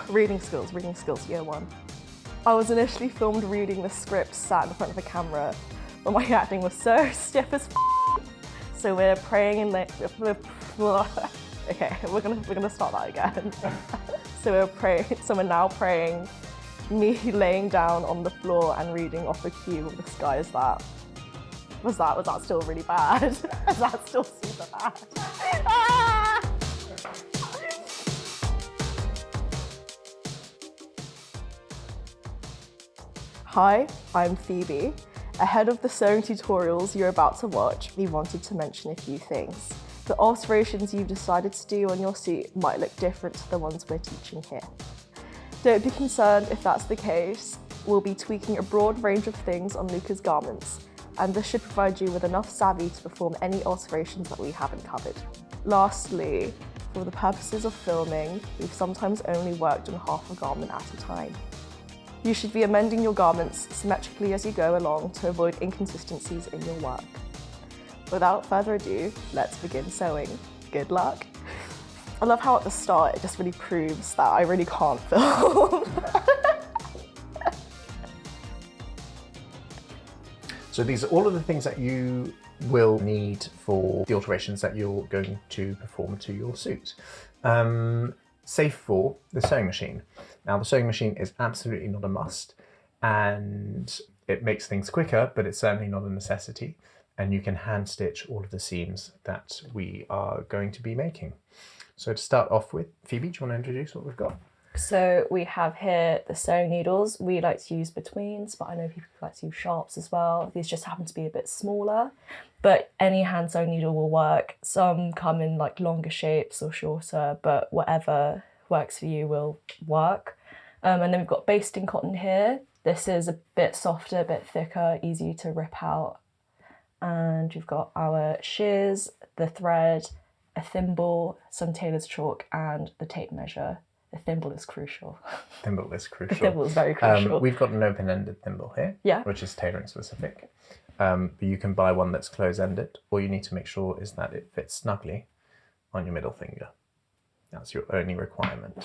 Reading skills, year 1. I was initially filmed reading the script sat in front of the camera, but my acting was so stiff as so we're praying in okay, we're gonna start that again. So we're now praying, me laying down on the floor and reading off a cue of the sky is that. Was that still really bad? Is that still super bad? Ah! Hi, I'm Phoebe. Ahead of the sewing tutorials you're about to watch, we wanted to mention a few things. The alterations you've decided to do on your suit might look different to the ones we're teaching here. Don't be concerned if that's the case. We'll be tweaking a broad range of things on Luka's garments, and this should provide you with enough savvy to perform any alterations that we haven't covered. Lastly, for the purposes of filming, we've sometimes only worked on half a garment at a time. You should be amending your garments symmetrically as you go along to avoid inconsistencies in your work. Without further ado, let's begin sewing. Good luck. I love how at the start it just really proves that I really can't film. So these are all of the things that you will need for the alterations that you're going to perform to your suit. Save for the sewing machine. Now the sewing machine is absolutely not a must, and it makes things quicker, but it's certainly not a necessity. And you can hand stitch all of the seams that we are going to be making. So to start off with, Phoebe, do you want to introduce what we've got? So we have here the sewing needles. We like to use betweens, but I know people like to use sharps as well. These just happen to be a bit smaller, but any hand sewn needle will work. Some come in like longer shapes or shorter, but whatever works for you will work. And then we've got basting cotton here. This is a bit softer, a bit thicker, easy to rip out. And we've got our shears, the thread, a thimble, some tailor's chalk, and the tape measure. The thimble is crucial. Thimble is crucial. The thimble is very crucial. We've got an open-ended thimble here, yeah, which is tailoring specific. But you can buy one that's close-ended. All you need to make sure is that it fits snugly on your middle finger. That's your only requirement.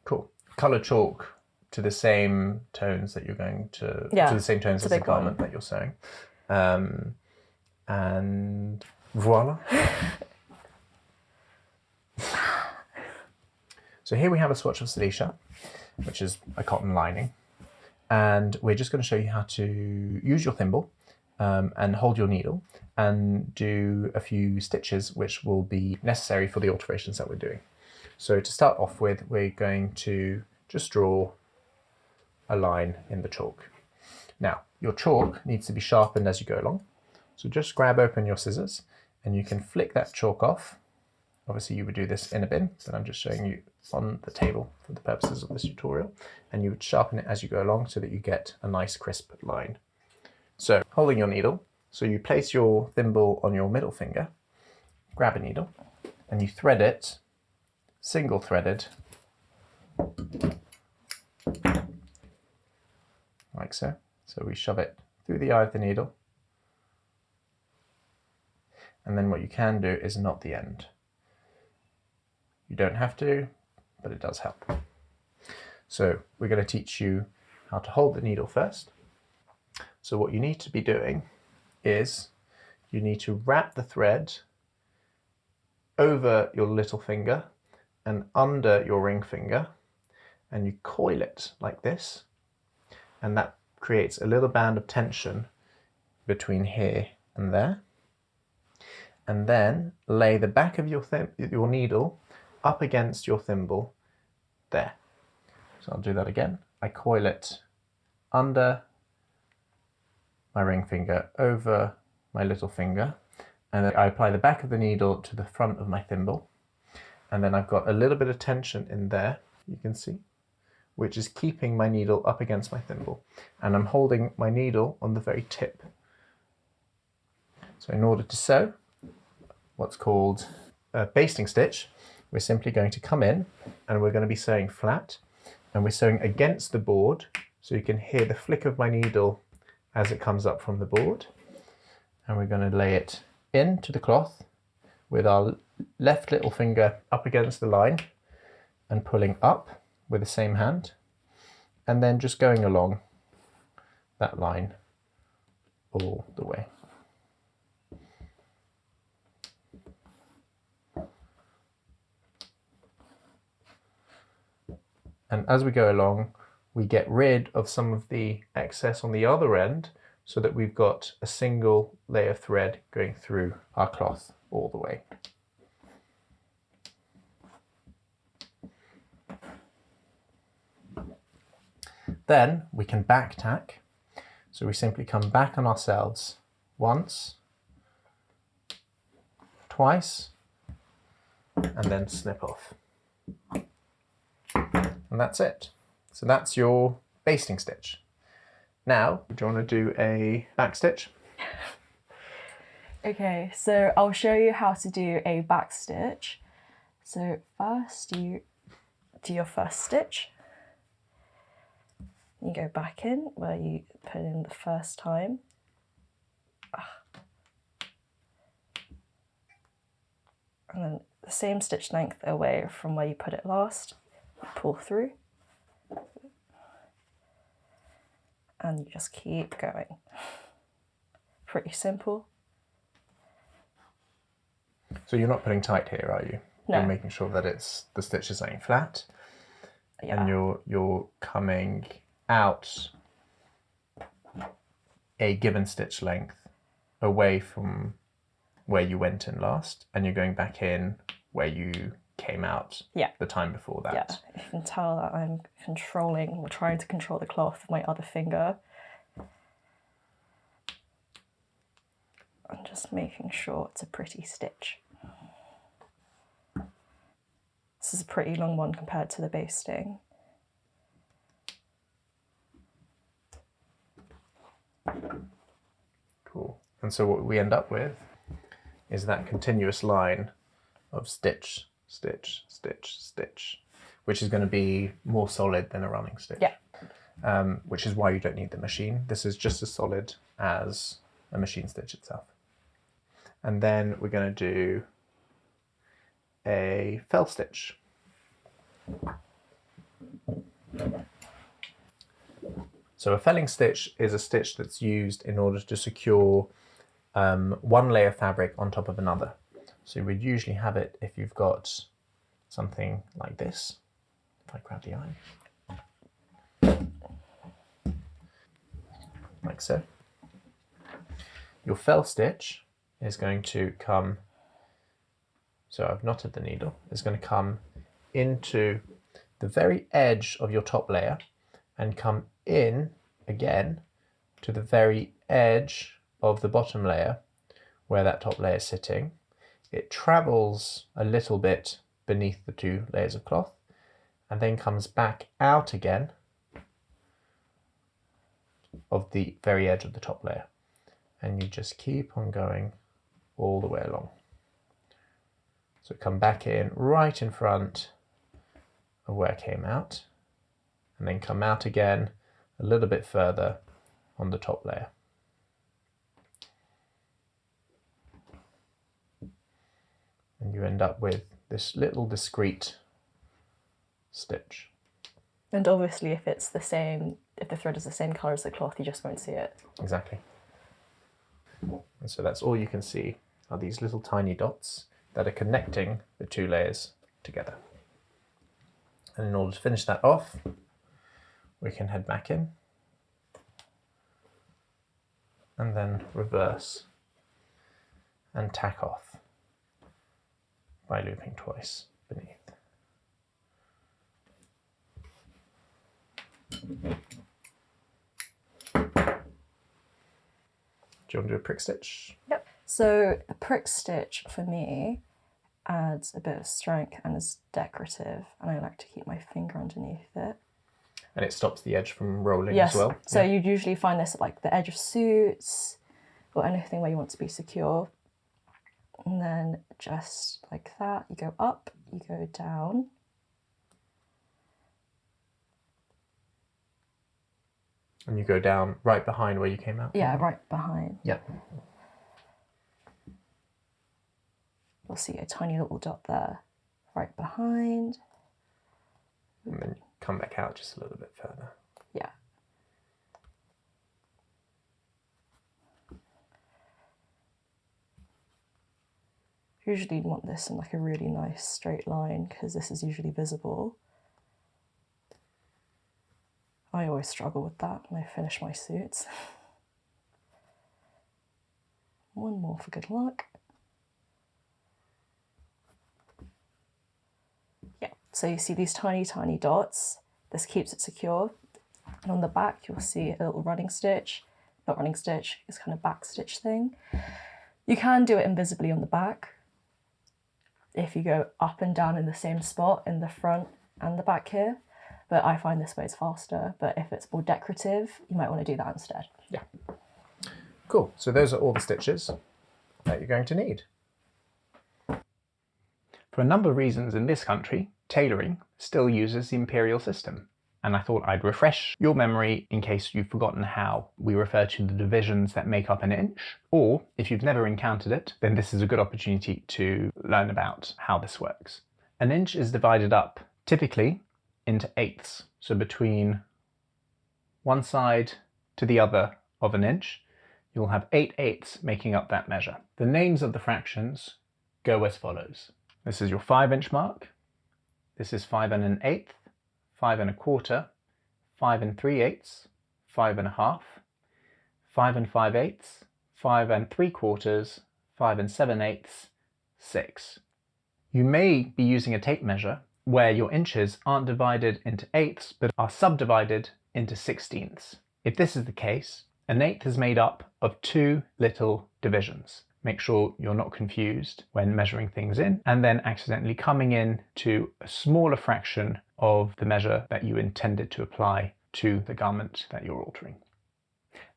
Cool. Colour chalk to the same tones that you're going to, to the same tones as the garment that you're sewing. And voila. So here we have a swatch of Cilicia, which is a cotton lining. And we're just going to show you how to use your thimble and hold your needle and do a few stitches which will be necessary for the alterations that we're doing. So to start off with, we're going to just draw a line in the chalk. Now, your chalk needs to be sharpened as you go along. So just grab open your scissors and you can flick that chalk off. Obviously you would do this in a bin, but I'm just showing you on the table for the purposes of this tutorial. And you would sharpen it as you go along so that you get a nice crisp line. So holding your needle, so you place your thimble on your middle finger, grab a needle, and you thread it, single threaded, like so. So we shove it through the eye of the needle. And then what you can do is knot the end. You don't have to, but it does help. So we're going to teach you how to hold the needle first. So what you need to be doing is you need to wrap the thread over your little finger and under your ring finger, and you coil it like this, and that creates a little band of tension between here and there. And then lay the back of your needle up against your thimble there. So I'll do that again. I coil it under my ring finger, over my little finger, and then I apply the back of the needle to the front of my thimble. And then I've got a little bit of tension in there, you can see, which is keeping my needle up against my thimble. And I'm holding my needle on the very tip. So in order to sew what's called a basting stitch, we're simply going to come in and we're going to be sewing flat, and we're sewing against the board, so you can hear the flick of my needle as it comes up from the board. And we're going to lay it into the cloth with our left little finger up against the line and pulling up with the same hand, and then just going along that line all the way. And as we go along, we get rid of some of the excess on the other end so that we've got a single layer of thread going through our cloth all the way. Then we can back tack. So we simply come back on ourselves once, twice, and then snip off. And that's it. So that's your basting stitch. Now, do you want to do a back stitch? Okay, so I'll show you how to do a back stitch. So first you do your first stitch. You go back in where you put in the first time. And then the same stitch length away from where you put it last. Pull through. And you just keep going. Pretty simple. So you're not putting tight here, are you? No. You're making sure that the stitch is laying flat. Yeah. And you're coming out a given stitch length away from where you went in last, and you're going back in where you came out the time before that. Yeah, you can tell that I'm controlling or trying to control the cloth with my other finger. I'm just making sure it's a pretty stitch. This is a pretty long one compared to the basting. Cool. And so what we end up with is that continuous line of stitch, stitch, stitch, stitch, which is going to be more solid than a running stitch. Yeah. Which is why you don't need the machine. This is just as solid as a machine stitch itself. And then we're going to do a fell stitch. So a felling stitch is a stitch that's used in order to secure one layer of fabric on top of another. So you would usually have it if you've got something like this. If I grab the iron. Like so. Your fell stitch is going to come, so I've knotted the needle, it's going to come into the very edge of your top layer and come in again to the very edge of the bottom layer where that top layer is sitting. It travels a little bit beneath the two layers of cloth and then comes back out again of the very edge of the top layer. And you just keep on going all the way along. So come back in right in front of where it came out, and then come out again a little bit further on the top layer. And you end up with this little discrete stitch. And obviously if it's the same, if the thread is the same colour as the cloth, you just won't see it. Exactly. And so that's all you can see are these little tiny dots that are connecting the two layers together. And in order to finish that off, we can head back in and then reverse and tack off by looping twice beneath. Do you want to do a prick stitch? Yep. So the prick stitch for me adds a bit of strength and is decorative, and I like to keep my finger underneath it. And it stops the edge from rolling as well? So you'd usually find this at like the edge of suits or anything where you want to be secure. And then just like that, you go up, you go down. And you go down right behind where you came out? Yeah, right behind. Yeah. You'll see a tiny little dot there, right behind. come back out just a little bit further. Yeah. Usually you'd want this in like a really nice straight line because this is usually visible. I always struggle with that when I finish my suits. One more for good luck. Yeah, so you see these tiny, tiny dots. This keeps it secure. And on the back, you'll see a little running stitch. Not running stitch, it's kind of back stitch thing. You can do it invisibly on the back if you go up and down in the same spot in the front and the back here. But I find this way is faster. But if it's more decorative, you might want to do that instead. Yeah. Cool. So those are all the stitches that you're going to need. For a number of reasons in this country, tailoring still uses the imperial system. And I thought I'd refresh your memory in case you've forgotten how we refer to the divisions that make up an inch, or if you've never encountered it, then this is a good opportunity to learn about how this works. An inch is divided up typically into eighths, so between one side to the other of an inch, you'll have 8 eighths making up that measure. The names of the fractions go as follows. This is your 5-inch mark, this is 5 1/8, 5 1/4, 5 3/8, 5 1/2, 5 5/8, 5 3/4, 5 7/8, 6. You may be using a tape measure where your inches aren't divided into eighths but are subdivided into 16ths. If this is the case, an eighth is made up of 2 little divisions. Make sure you're not confused when measuring things in and then accidentally coming in to a smaller fraction of the measure that you intended to apply to the garment that you're altering.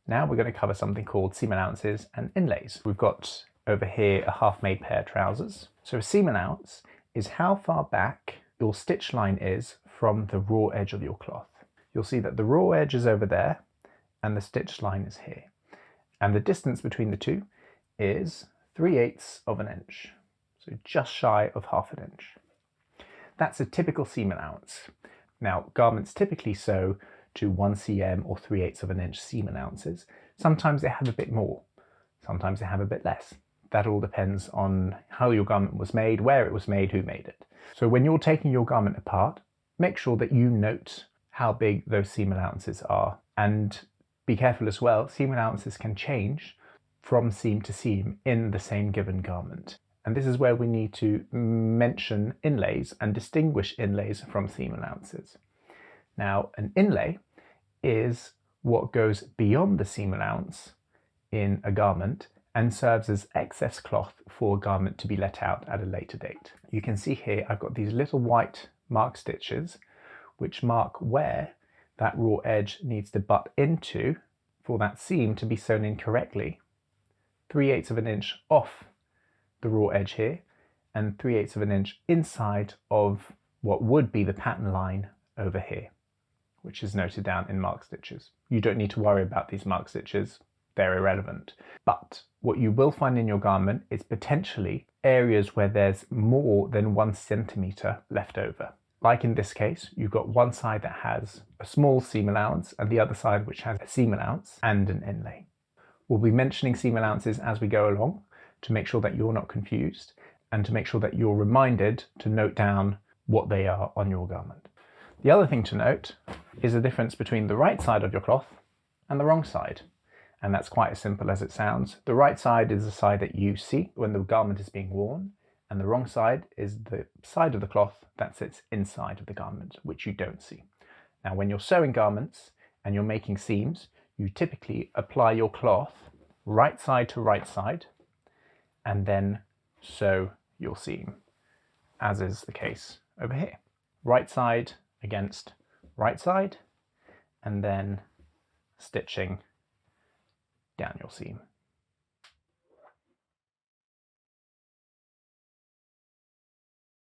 Now we're going to cover something called seam allowances and inlays. We've got over here a half-made pair of trousers. So a seam allowance is how far back your stitch line is from the raw edge of your cloth. You'll see that the raw edge is over there and the stitch line is here. And the distance between the two is 3/8 of an inch, so just shy of half an inch. That's a typical seam allowance. Now, garments typically sew to 1 cm or 3/8 of an inch seam allowances. Sometimes they have a bit more, sometimes they have a bit less. That all depends on how your garment was made, where it was made, who made it. So when you're taking your garment apart, make sure that you note how big those seam allowances are, and be careful as well, seam allowances can change from seam to seam in the same given garment. And this is where we need to mention inlays and distinguish inlays from seam allowances. Now, an inlay is what goes beyond the seam allowance in a garment and serves as excess cloth for a garment to be let out at a later date. You can see here I've got these little white mark stitches which mark where that raw edge needs to butt into for that seam to be sewn in correctly. 3/8 of an inch off the raw edge here and 3/8 of an inch inside of what would be the pattern line over here, which is noted down in mark stitches. You don't need to worry about these mark stitches, they're irrelevant. But what you will find in your garment is potentially areas where there's more than 1 centimetre left over. Like in this case, you've got one side that has a small seam allowance and the other side which has a seam allowance and an inlay. We'll be mentioning seam allowances as we go along to make sure that you're not confused and to make sure that you're reminded to note down what they are on your garment. The other thing to note is the difference between the right side of your cloth and the wrong side. And that's quite as simple as it sounds. The right side is the side that you see when the garment is being worn, and the wrong side is the side of the cloth that sits inside of the garment, which you don't see. Now, when you're sewing garments and you're making seams, you typically apply your cloth right side to right side and then sew your seam, as is the case over here. Right side against right side and then stitching down your seam.